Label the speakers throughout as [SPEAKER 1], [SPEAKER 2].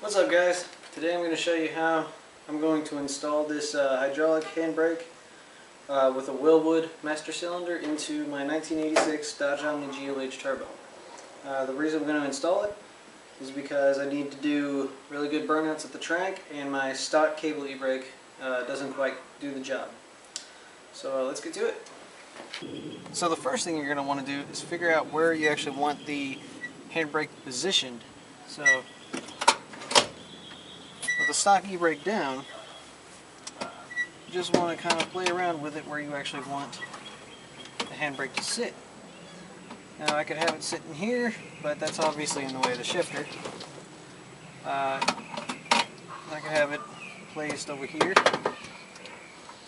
[SPEAKER 1] What's up, guys? Today I'm going to show you how I'm going to install this hydraulic handbrake with a Wilwood master cylinder into my 1986 Dodge Omni GLH turbo. The reason I'm going to install it is because I need to do really good burnouts at the track, and my stock cable Ebrake doesn't quite do the job. So let's get to it. So the first thing you're going to want to do is figure out where you actually want the handbrake positioned. So with the stock Ebrake down, you just want to kind of play around with it where you actually want the handbrake to sit. Now I could have it sitting here, but that's obviously in the way of the shifter. I could have it placed over here,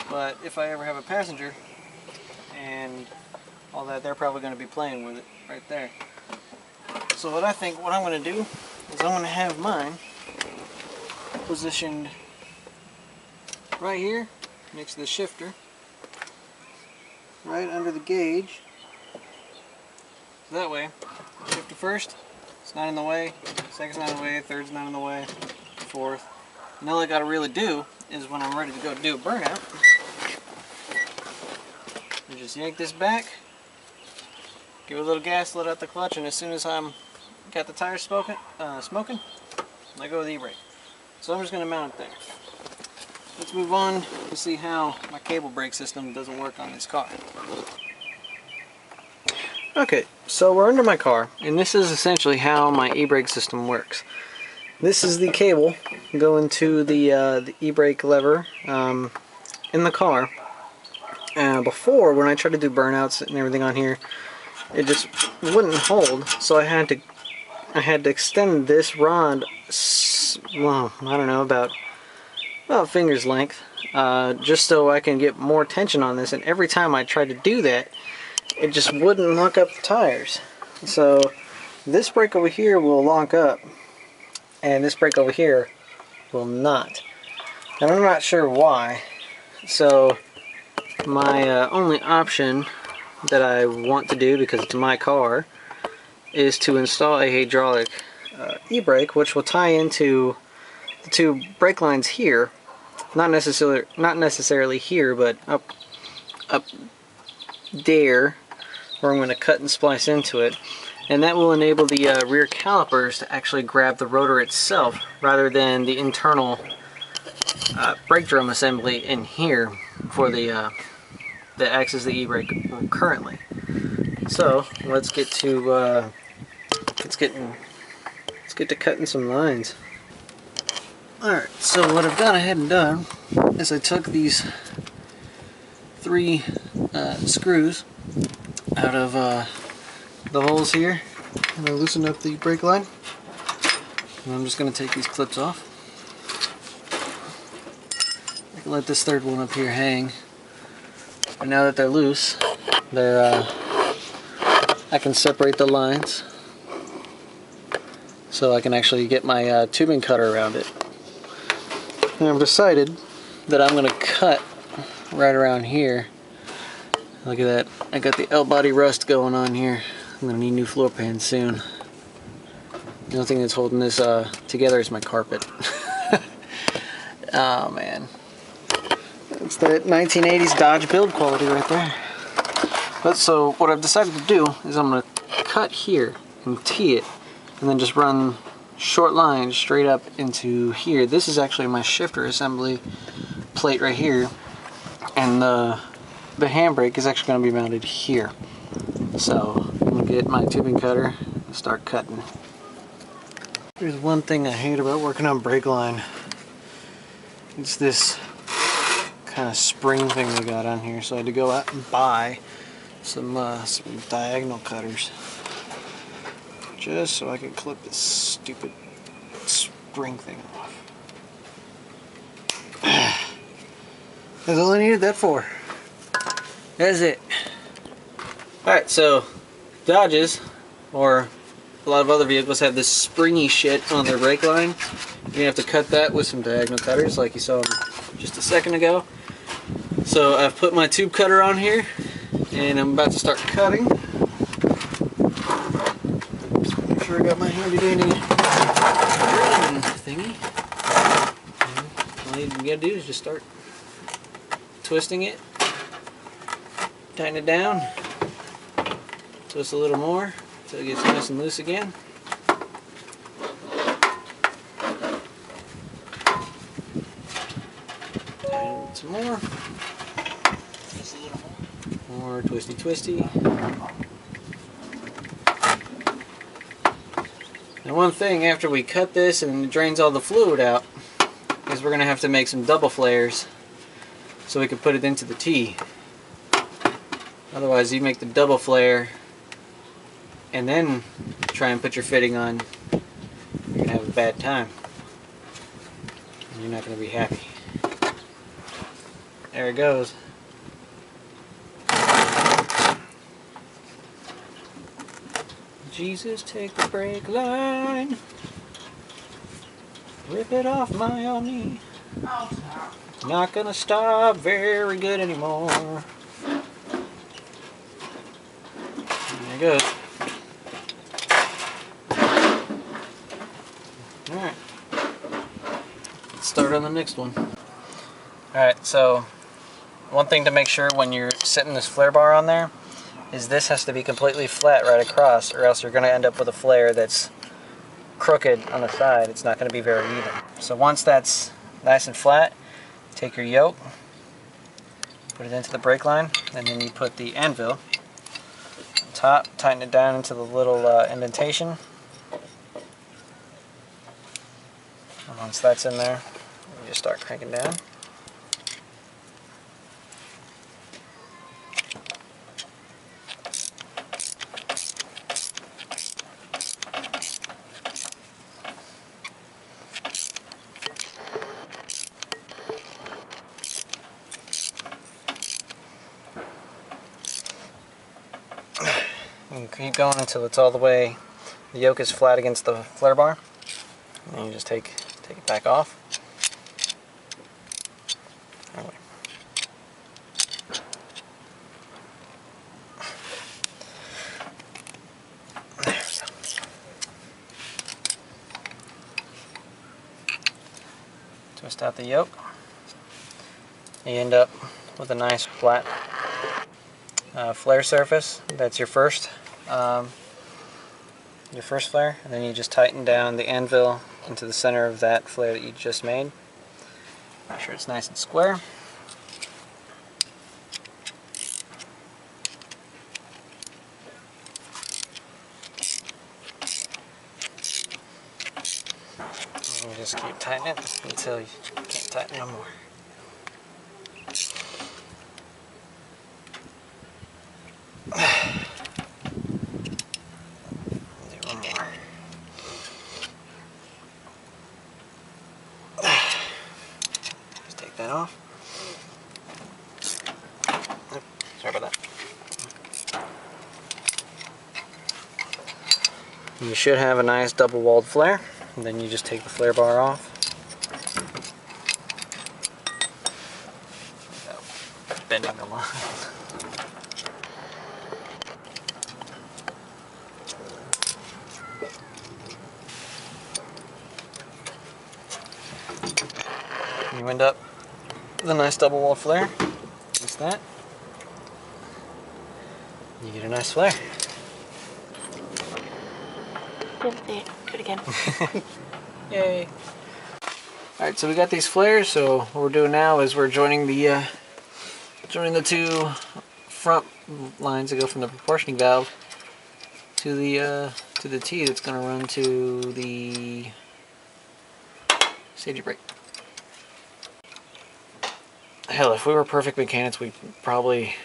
[SPEAKER 1] but if I ever have a passenger and all that, they're probably going to be playing with it right there. So what I'm going to do is I'm going to have mine positioned right here next to the shifter, right under the gauge. So that way, shifter first, it's not in the way, second's not in the way, third's not in the way, fourth. And all I got to really do is when I'm ready to go do a burnout, you just yank this back, give it a little gas, let out the clutch, and as soon as I'm got the tires smoking, let go of the e-brake. So I'm just going to mount it there. Let's move on to see how my cable brake system doesn't work on this car. Okay, so we're under my car, and this is essentially how my e-brake system works. This is the cable going to the e-brake lever in the car. Before, when I tried to do burnouts and everything on here, it just wouldn't hold, so I had to extend this rod, well, I don't know, about finger's length, just so I can get more tension on this. And every time I tried to do that, it just wouldn't lock up the tires. So this brake over here will lock up, and this brake over here will not. And I'm not sure why. So my only option that I want to do, because it's my car, is to install a hydraulic e-brake, which will tie into the two brake lines here, not necessarily here, but up there, where I'm going to cut and splice into it, and that will enable the rear calipers to actually grab the rotor itself rather than the internal brake drum assembly in here for the that acts as the e-brake currently. So let's get to cutting some lines. Alright, so what I've gone ahead and done is I took these 3 screws out of the holes here, and I loosened up the brake line, and I'm just going to take these clips off. I can let this third one up here hang, and now that they're loose, I can separate the lines so I can actually get my tubing cutter around it. And I've decided that I'm going to cut right around here. Look at that, I got the L-body rust going on here. I'm going to need new floor pans soon. The only thing that's holding this together is my carpet. Oh man, it's that 1980s Dodge build quality right there. But so what I've decided to do is I'm going to cut here and tee it, and then just run short lines straight up into here. This is actually my shifter assembly plate right here, and the handbrake is actually going to be mounted here. So I'm going to get my tubing cutter and start cutting. There's one thing I hate about working on brake line. It's this kind of spring thing they got on here, so I had to go out and buy some diagonal cutters just so I could clip this stupid spring thing off. That's all I needed that for. That's it. Alright, so Dodges, or a lot of other vehicles, have this springy shit on their brake line. You have to cut that with some diagonal cutters like you saw just a second ago. So I've put my tube cutter on here, and I'm about to start cutting. Make sure I got my handy dandy thingy. And all you gotta do is just start twisting it, tighten it down, twist a little more until it gets nice and loose again. Tighten it some more. Twist a little more. More twisty twisty. And one thing after we cut this and it drains all the fluid out is we're going to have to make some double flares so we can put it into the T. Otherwise you make the double flare and then try and put your fitting on, you're going to have a bad time. And you're not going to be happy. There it goes. Jesus, take the brake line. Rip it off my Omni. Not gonna stop very good anymore. There it goes. Alright. Let's start on the next one. Alright, so one thing to make sure when you're setting this flare bar on there is this has to be completely flat right across, or else you're going to end up with a flare that's crooked on the side. It's not going to be very even. So once that's nice and flat, take your yoke, put it into the brake line, and then you put the anvil on top, tighten it down into the little indentation. And once that's in there, you just start cranking down. And keep going until it's all the way, the yoke is flat against the flare bar. And then you just take it back off. There we go. Twist out the yoke. You end up with a nice flat flare surface. That's your first flare, and then you just tighten down the anvil into the center of that flare that you just made. Make sure it's nice and square. And you just keep tightening it until you can't tighten no more. That off. Oops, sorry about that. You should have a nice double-walled flare, and then you just take the flare bar off. Without bending the line. You end up with a nice double walled flare. Just that. You get a nice flare.
[SPEAKER 2] Do it again.
[SPEAKER 1] Yay. Alright, so we got these flares, so what we're doing now is we're joining the two front lines that go from the proportioning valve to the T that's going to run to the safety brake. Hell, if we were perfect mechanics, we'd probably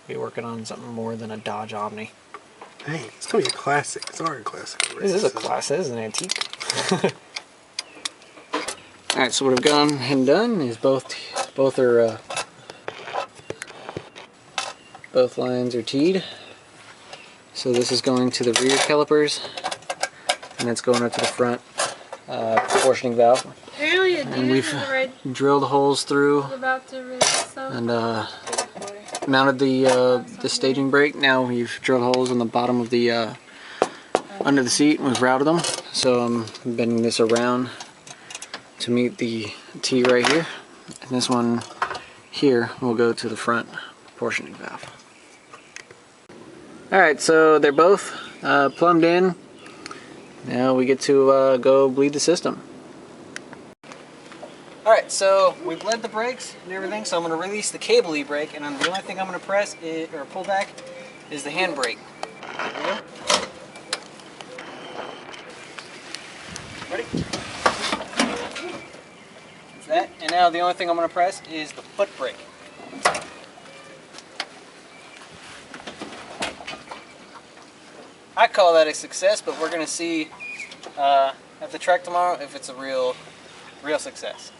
[SPEAKER 1] be working on something more than a Dodge Omni.
[SPEAKER 3] Hey, it's gonna be a classic. It's already a classic.
[SPEAKER 1] This is a classic. This is an antique. Alright, so what I've gone and done is both lines are teed. So this is going to the rear calipers, and that's going up to the front proportioning valve.
[SPEAKER 2] Apparently
[SPEAKER 1] And we've drilled holes through and mounted the staging brake. Now we've drilled holes on the bottom of the under the seat, and we've routed them. So I'm bending this around to meet the T right here, and this one here will go to the front portioning valve. Alright, so they're both plumbed in. Now we get to go bleed the system. Alright, so we bled the brakes and everything, so I'm going to release the cable e-brake, and the only thing I'm going to press or pull back is the handbrake. Ready? That's that, and now the only thing I'm going to press is the foot brake. I call that a success, but we're going to see at the track tomorrow if it's a real success.